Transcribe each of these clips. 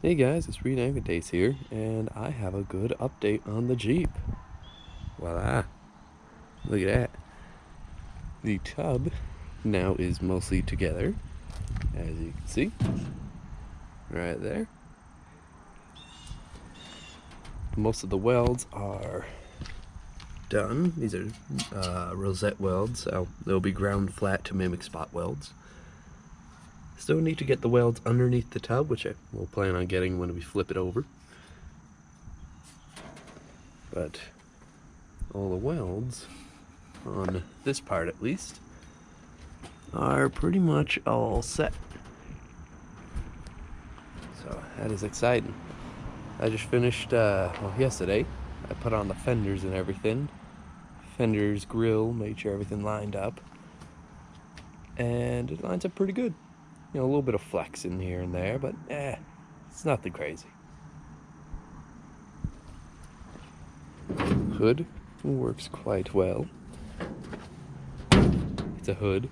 Hey guys, it's Days here, and I have a good update on the Jeep. Voila! Look at that. The tub now is mostly together, as you can see, right there. Most of the welds are done. These are rosette welds, so they'll be ground flat to mimic spot welds. Still need to get the welds underneath the tub, which I will plan on getting when we flip it over. But all the welds, on this part at least, are pretty much all set. So that is exciting. I just finished, yesterday, I put on the fenders and everything. Fenders, grill, made sure everything lined up. And it lines up pretty good. You know, a little bit of flex in here and there, but it's nothing crazy. Hood works quite well. It's a hood.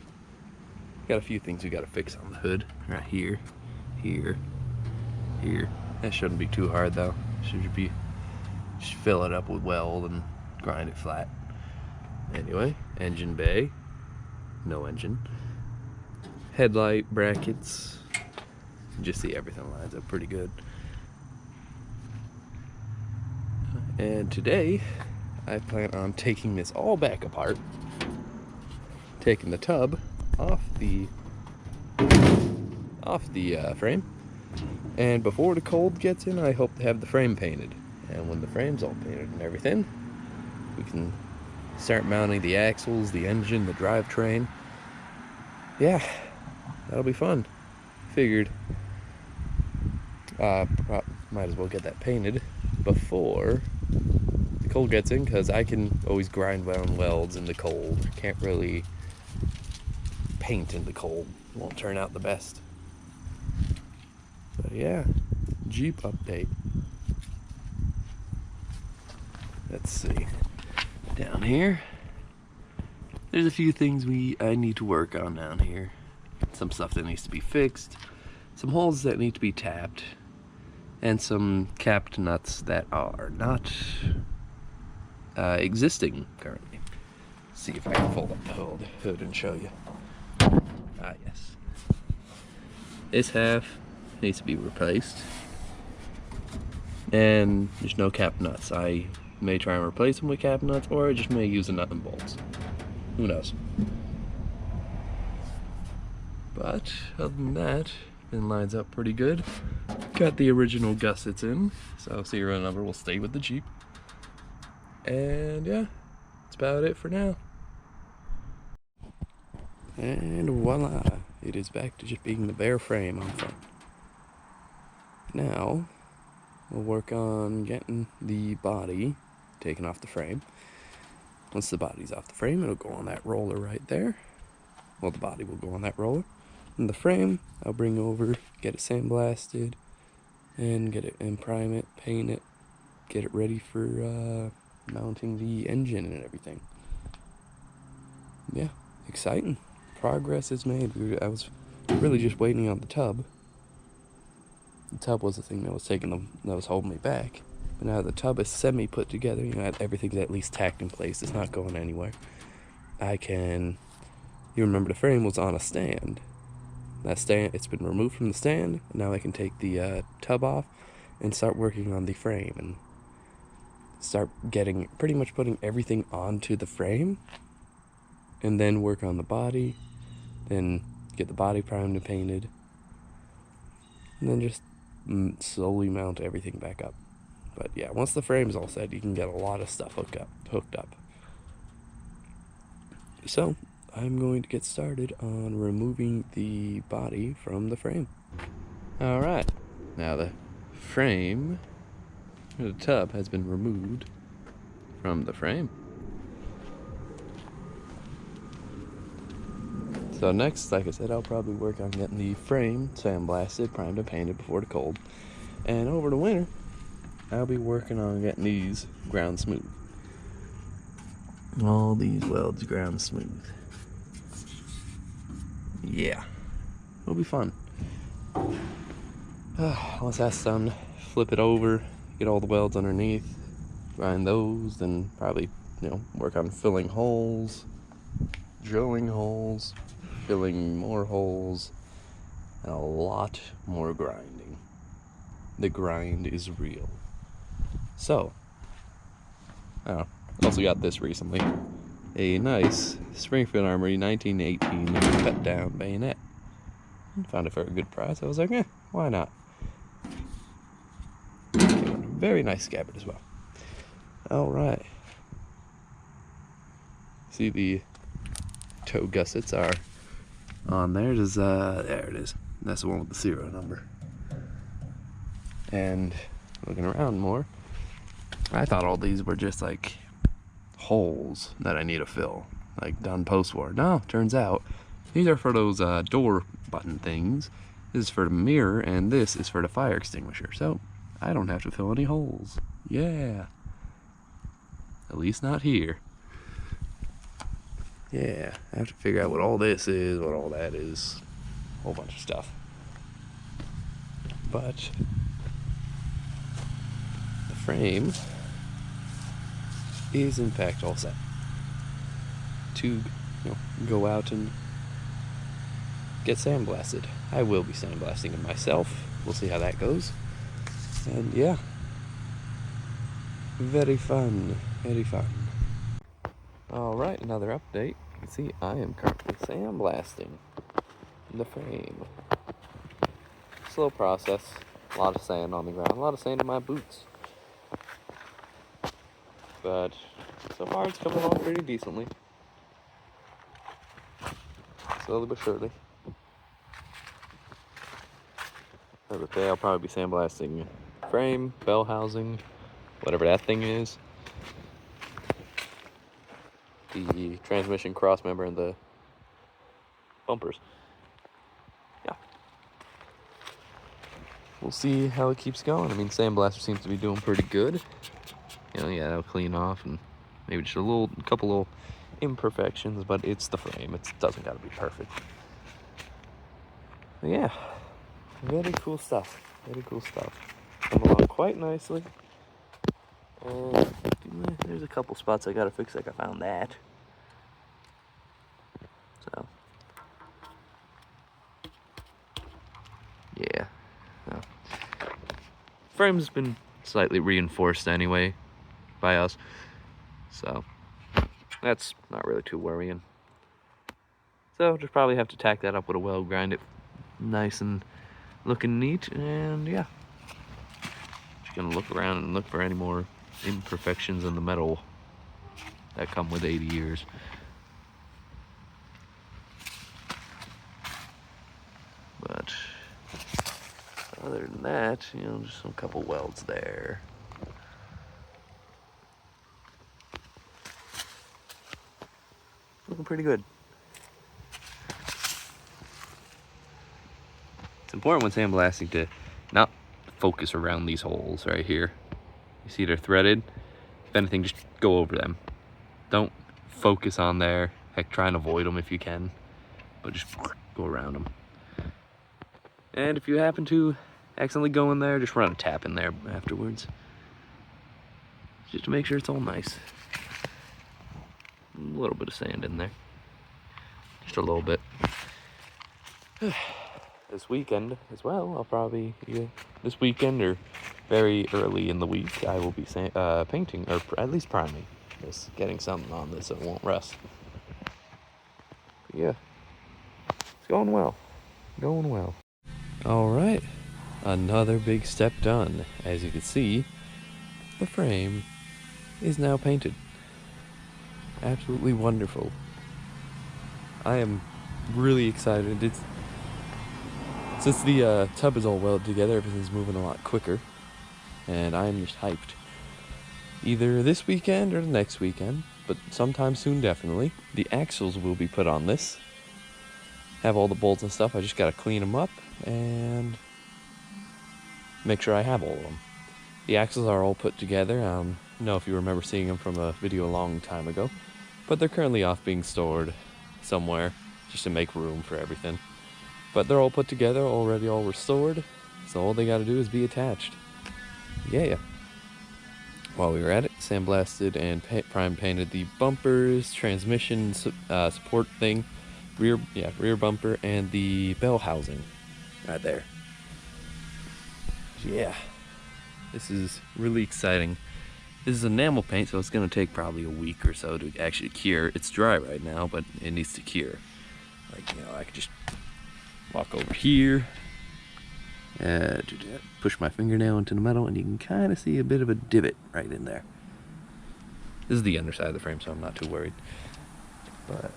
Got a few things we gotta fix on the hood. Right here, here. That shouldn't be too hard though. Just fill it up with weld and grind it flat. Anyway, engine bay, no engine. Headlight brackets, just see everything lines up pretty good. And today I plan on taking this all back apart, taking the tub off the frame, and before the cold gets in I hope to have the frame painted. And when the frame's all painted and everything, we can start mounting the axles, the engine, the drivetrain. Yeah, that'll be fun. Figured might as well get that painted before the cold gets in, because I can always grind down welds in the cold. Can't really paint in the cold. Won't turn out the best. But yeah, Jeep update. Let's see. Down here, there's a few things I need to work on down here. Some stuff that needs to be fixed, some holes that need to be tapped, and some capped nuts that are not existing currently. Let's see if I can fold up the hood and show you. Ah, yes. This half needs to be replaced, and there's no capped nuts. I may try and replace them with capped nuts, or I just may use a nut and bolts. Who knows? But other than that, it lines up pretty good. Got the original gussets in, so serial number will stay with the Jeep. And yeah, that's about it for now. And voila, it is back to just being the bare frame on front. Now, we'll work on getting the body taken off the frame. Once the body's off the frame, it'll go on that roller right there. Well, the body will go on that roller. And the frame, I'll bring over, get it sandblasted, and prime it, paint it, get it ready for mounting the engine and everything. Yeah, exciting. Progress is made. I was really just waiting on the tub. The tub was the thing that was holding me back. But now the tub is semi put together. You know, everything's at least tacked in place. It's not going anywhere. You remember the frame was on a stand. That stand, it's been removed from the stand. And now I can take the tub off and start working on the frame and start pretty much putting everything onto the frame, and then work on the body, then get the body primed and painted, and then just slowly mount everything back up. But yeah, once the frame's all set, you can get a lot of stuff hooked up. So I'm going to get started on removing the body from the frame. Alright, now the frame, the tub has been removed from the frame. So next, like I said, I'll probably work on getting the frame sandblasted, primed and painted before the cold. And over the winter, I'll be working on getting these ground smooth. All these welds ground smooth. Yeah, it'll be fun. Once that's done, flip it over, get all the welds underneath, grind those, then probably, work on filling holes, drilling holes, filling more holes, and a lot more grinding. The grind is real. So, also got this recently. A nice Springfield Armory 1918 cut down bayonet. Found it for a good price. I was like, why not? Very nice scabbard as well. Alright. See, the toe gussets are on there. There it is. That's the one with the serial number. And looking around more, I thought all these were just like holes that I need to fill, like done post-war. No, turns out these are for those door button things. This is for the mirror, and this is for the fire extinguisher. So I don't have to fill any holes. Yeah. At least not here. Yeah, I have to figure out what all this is, what all that is. A whole bunch of stuff. But the frame is in fact all set to go out and get sandblasted. I will be sandblasting it myself. We'll see how that goes. And yeah, very fun, very fun. Alright, another update. You can see I am currently sandblasting the frame. Slow process, a lot of sand on the ground, a lot of sand in my boots. But so far it's coming along pretty decently. Slowly but surely. Another day I'll probably be sandblasting frame, bell housing, whatever that thing is. The transmission cross member and the bumpers. Yeah. We'll see how it keeps going. I mean, Sandblaster seems to be doing pretty good. Yeah, it'll clean off and maybe just a couple little imperfections, but it's the frame. It doesn't gotta be perfect. But yeah, very cool stuff. Very cool stuff. Come along quite nicely. There's a couple spots I gotta fix, like I found that. So, yeah. No. Frame's been slightly reinforced anyway by us, so that's not really too worrying. So just probably have to tack that up with a weld, grind it nice and looking neat, and yeah. Just gonna look around and look for any more imperfections in the metal that come with 80 years. But other than that, just some couple welds there. Looking pretty good. It's important when sandblasting to not focus around these holes right here. You see they're threaded? If anything, just go over them. Don't focus on there. Heck, try and avoid them if you can, but just go around them. And if you happen to accidentally go in there, just run a tap in there afterwards. Just to make sure it's all nice. A little bit of sand in there. Just a little bit. This weekend as well, I'll probably, this weekend or very early in the week, I will be painting, or at least priming this, getting something on this so it won't rust. But yeah, it's going well. Going well. Alright, another big step done. As you can see, the frame is now painted. Absolutely wonderful. I am really excited. Since the tub is all welded together, everything's moving a lot quicker, and I am just hyped. Either this weekend or the next weekend, but sometime soon definitely. The axles will be put on this. Have all the bolts and stuff. I just gotta clean them up and make sure I have all of them. The axles are all put together. I don't know if you remember seeing them from a video a long time ago, but they're currently off being stored somewhere just to make room for everything. But they're all put together, already all restored, So all they got to do is be attached. Yeah. While we were at it, sandblasted and prime painted the bumpers, transmission support thing, rear bumper, and the bell housing right there. Yeah, this is really exciting. This is enamel paint, so it's going to take probably a week or so to actually cure. It's dry right now, but it needs to cure. Like, you know, I could just walk over here, push my fingernail into the metal, and you can kind of see a bit of a divot right in there. This is the underside of the frame, so I'm not too worried. But,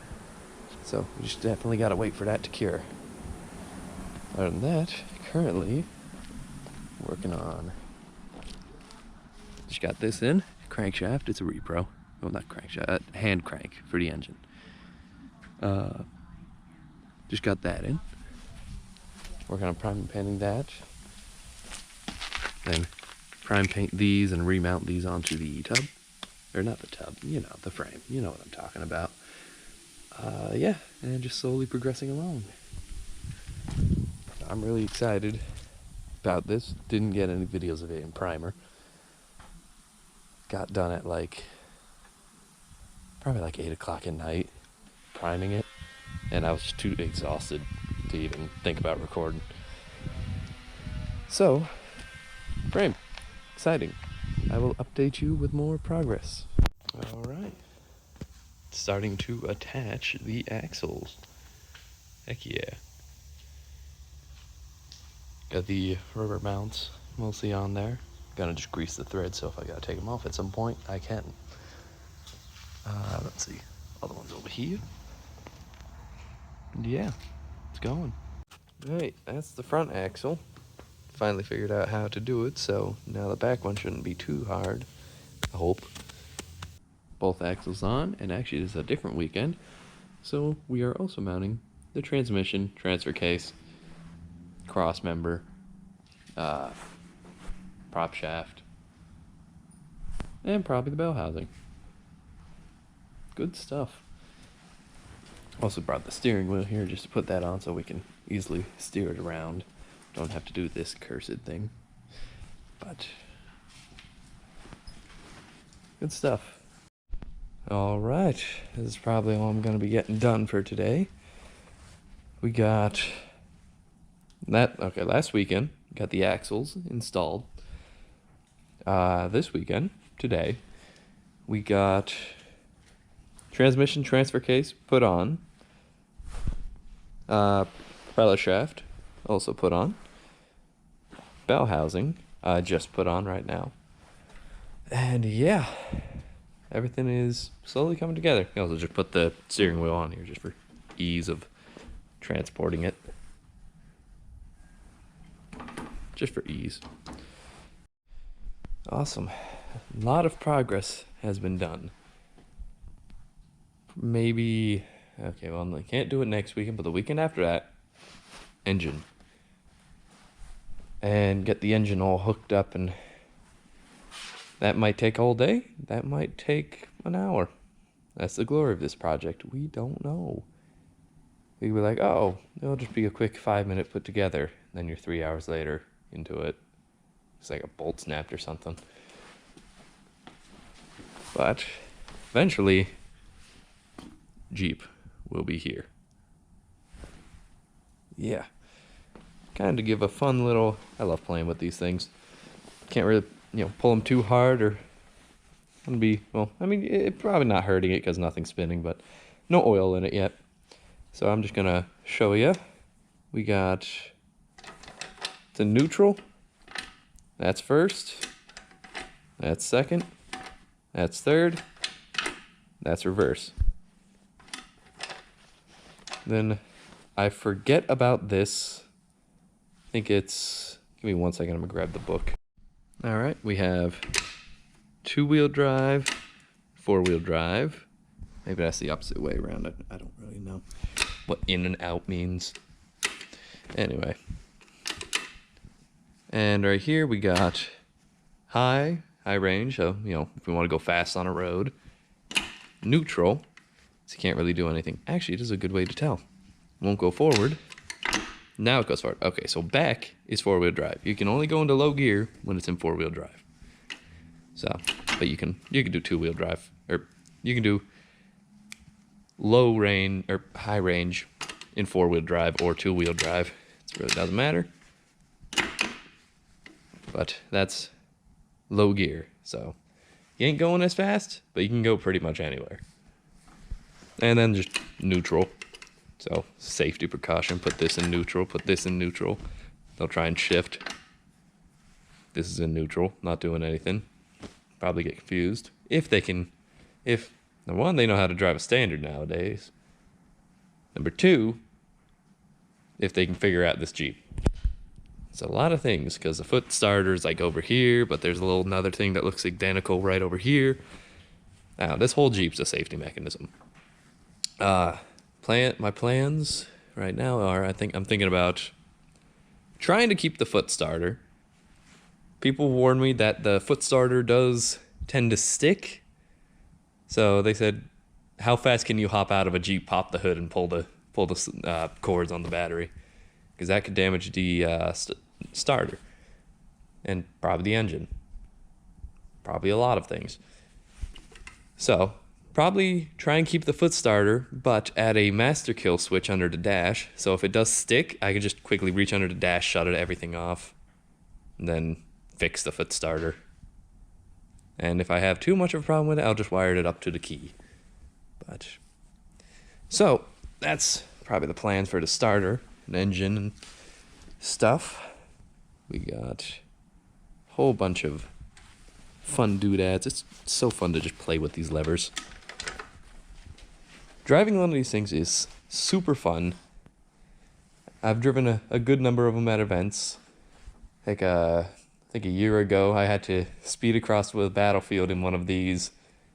so we just definitely got to wait for that to cure. Other than that, currently working on, just got this in, crankshaft. It's a repro. Well, not crankshaft, hand crank for the engine. Just got that in. Working on prime painting that. Then prime paint these and remount these onto the tub. Or not the tub, you know, the frame. You know what I'm talking about. Yeah, and just slowly progressing along. I'm really excited about this. Didn't get any videos of it in primer. Got done at probably like 8 o'clock at night, priming it. And I was just too exhausted to even think about recording. So, frame, exciting. I will update you with more progress. All right. Starting to attach the axles. Heck yeah. Got the rubber mounts mostly on there. Gonna just grease the threads, so if I gotta take them off at some point, I can. Let's see. Other ones over here. And yeah, it's going. Alright, that's the front axle. Finally figured out how to do it, so now the back one shouldn't be too hard, I hope. Both axles on, and actually it is a different weekend, so we are also mounting the transmission, transfer case, cross member, prop shaft, and probably the bell housing. Good stuff. Also brought the steering wheel here just to put that on so we can easily steer it around. Don't have to do this cursed thing. But good stuff. Alright, this is probably all I'm going to be getting done for today. We got that, okay, last weekend, got the axles installed. This weekend, today, we got transmission transfer case put on. Propeller shaft also put on. Bell housing just put on right now. And yeah, everything is slowly coming together. I also just put the steering wheel on here just for ease of transporting it. Just for ease. Awesome. A lot of progress has been done. Maybe, okay, well, I can't do it next weekend, but the weekend after that, engine. And get the engine all hooked up, and that might take all day. That might take an hour. That's the glory of this project. We don't know. We were like, oh, it'll just be a quick 5-minute put together. Then you're 3 hours later into it. It's like a bolt snapped or something. But eventually, Jeep will be here. Yeah. Kind of give a fun little, I love playing with these things. Can't really, pull them too hard or be, well, I mean, it probably not hurting it because nothing's spinning, but no oil in it yet. So I'm just going to show you. We got, it's a neutral. That's first. That's second. That's third. That's reverse. Then I forget about this. I think it's, give me 1 second, I'm gonna grab the book. All right, we have 2-wheel drive, 4-wheel drive. Maybe that's the opposite way around. I don't really know what in and out means. Anyway. And right here we got high range, so, if we want to go fast on a road. Neutral, so you can't really do anything. Actually, it is a good way to tell. Won't go forward, Now it goes forward. Okay, so back is four-wheel drive. You can only go into low gear when it's in four-wheel drive. So, but you can do two-wheel drive, or you can do low range or high range in four-wheel drive or two-wheel drive. It really doesn't matter. But that's low gear, so you ain't going as fast, but you can go pretty much anywhere. And then just neutral. So safety precaution, put this in neutral, put this in neutral. They'll try and shift. This is in neutral, not doing anything. Probably get confused. If number one, they know how to drive a standard nowadays. Number two, if they can figure out this Jeep. It's a lot of things, because the foot starter is like over here, but there's a little another thing that looks identical right over here. Now, this whole Jeep's a safety mechanism. My plans right now are, I'm thinking about trying to keep the foot starter. People warn me that the foot starter does tend to stick. So they said, how fast can you hop out of a Jeep, pop the hood, and pull the cords on the battery? Because that could damage the starter and probably the engine. Probably a lot of things. So probably try and keep the foot starter, but add a master kill switch under the dash. So if it does stick, I can just quickly reach under the dash, shut everything off, and then fix the foot starter. And if I have too much of a problem with it, I'll just wire it up to the key. But so that's probably the plans for the starter and engine and stuff. We got a whole bunch of fun doodads. It's so fun to just play with these levers. Driving one of these things is super fun. I've driven a good number of them at events. Like I think a year ago, I had to speed across the battlefield in one of these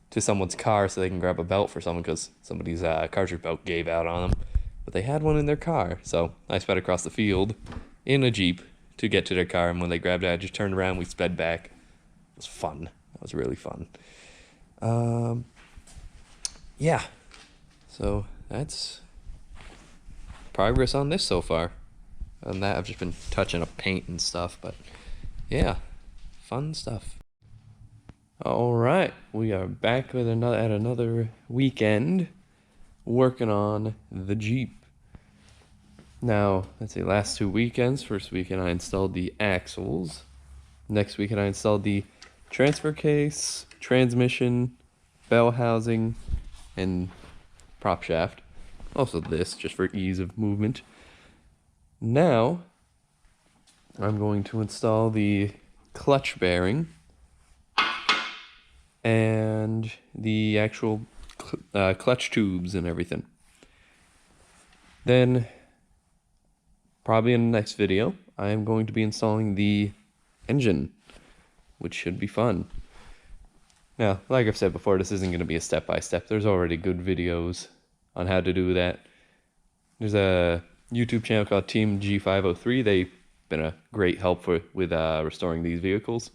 to someone's car so they can grab a belt for someone, because somebody's cartridge belt gave out on them. But they had one in their car, so I sped across the field in a Jeep to get to their car, and when they grabbed it, I just turned around, we sped back. It was fun. That was really fun. Yeah. So that's progress on this so far. On that, I've just been touching up paint and stuff, but yeah, fun stuff. All right, we are back with another weekend working on the Jeep. Now, let's see, last 2 weekends. First weekend I installed the axles. Next weekend I installed the transfer case, transmission, bell housing, and prop shaft. Also this, just for ease of movement. Now, I'm going to install the clutch bearing and the actual clutch tubes and everything. Then, probably in the next video, I am going to be installing the engine, which should be fun. Now, like I've said before, this isn't going to be a step-by-step. There's already good videos on how to do that. There's a YouTube channel called Team G503. They've been a great help with restoring these vehicles.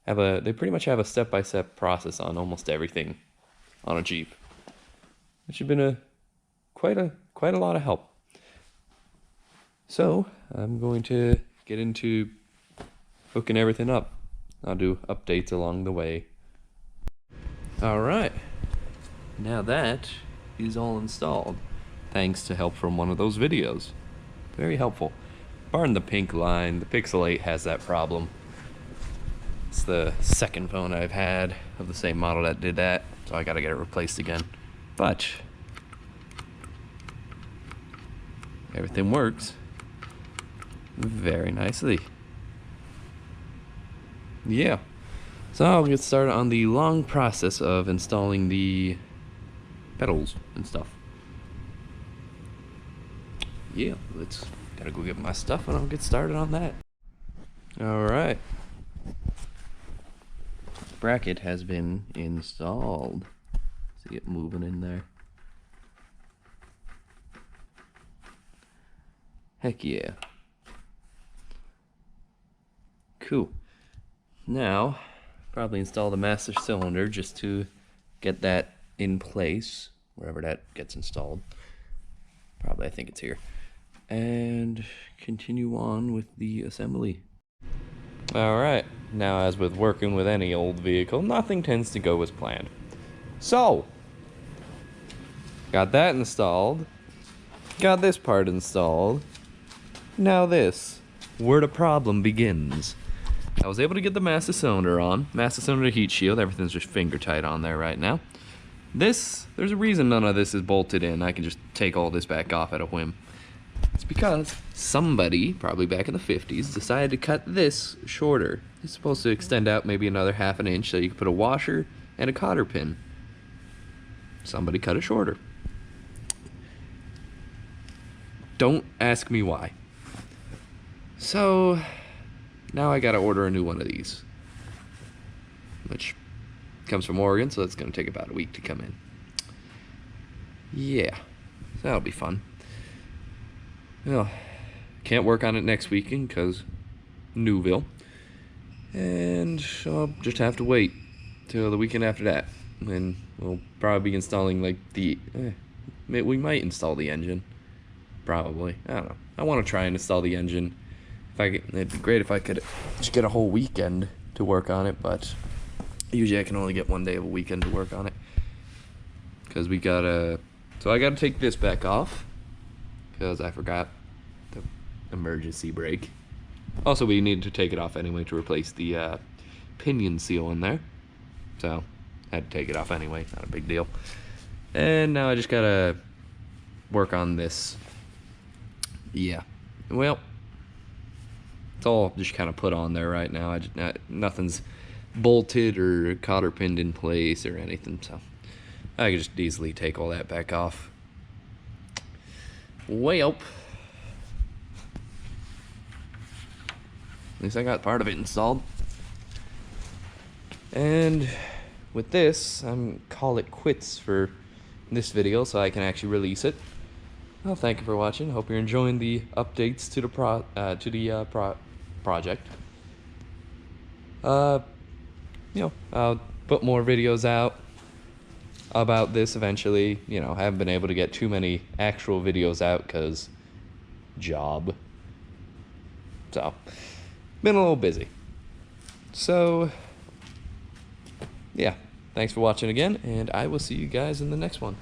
They pretty much have a step-by-step process on almost everything on a Jeep, which has been quite a lot of help. So I'm going to get into hooking everything up. I'll do updates along the way. All right, now that is all installed, thanks to help from one of those videos. Very helpful. Barring the pink line, the Pixel 8 has that problem. It's the second phone I've had of the same model that did that, so I gotta get it replaced again. But everything works very nicely. Yeah, so I'll get started on the long process of installing the pedals and stuff. Yeah, gotta go get my stuff and I'll get started on that. Alright. Bracket has been installed. See it moving in there. Heck yeah. Cool. Now, probably install the master cylinder just to get that in place, wherever that gets installed. Probably, I think it's here. and continue on with the assembly. Alright, now as with working with any old vehicle, nothing tends to go as planned. So, got that installed, got this part installed, now this, where the problem begins. I was able to get the master cylinder on, master cylinder heat shield, everything's just finger tight on there right now. This, there's a reason none of this is bolted in, I can just take all this back off at a whim. It's because somebody, probably back in the 50s, decided to cut this shorter. It's supposed to extend out maybe another ½ an inch so you can put a washer and a cotter pin. Somebody cut it shorter. Don't ask me why. So, now I gotta order a new one of these. Which comes from Oregon, so that's gonna take about a week to come in. Yeah, that'll be fun. Well, can't work on it next weekend because Newville. And I'll just have to wait till the weekend after that. And we'll probably be installing like we might install the engine. Probably. I don't know. I want to try and install the engine. It'd be great if I could just get a whole weekend to work on it, but usually I can only get one day of a weekend to work on it. Because so I gotta take this back off. Because I forgot the emergency brake. Also, we needed to take it off anyway to replace the pinion seal in there. So, had to take it off anyway, not a big deal. And now I just gotta work on this. Yeah, well, it's all just kind of put on there right now. Nothing's bolted or cotter pinned in place or anything, so I can just easily take all that back off. Well, at least I got part of it installed. And with this, I'm call it quits for this video so I can actually release it. Well, thank you for watching. Hope you're enjoying the updates to the project. I'll put more videos out about this eventually. I haven't been able to get too many actual videos out because job. So, been a little busy. So, yeah, thanks for watching again, and I will see you guys in the next one.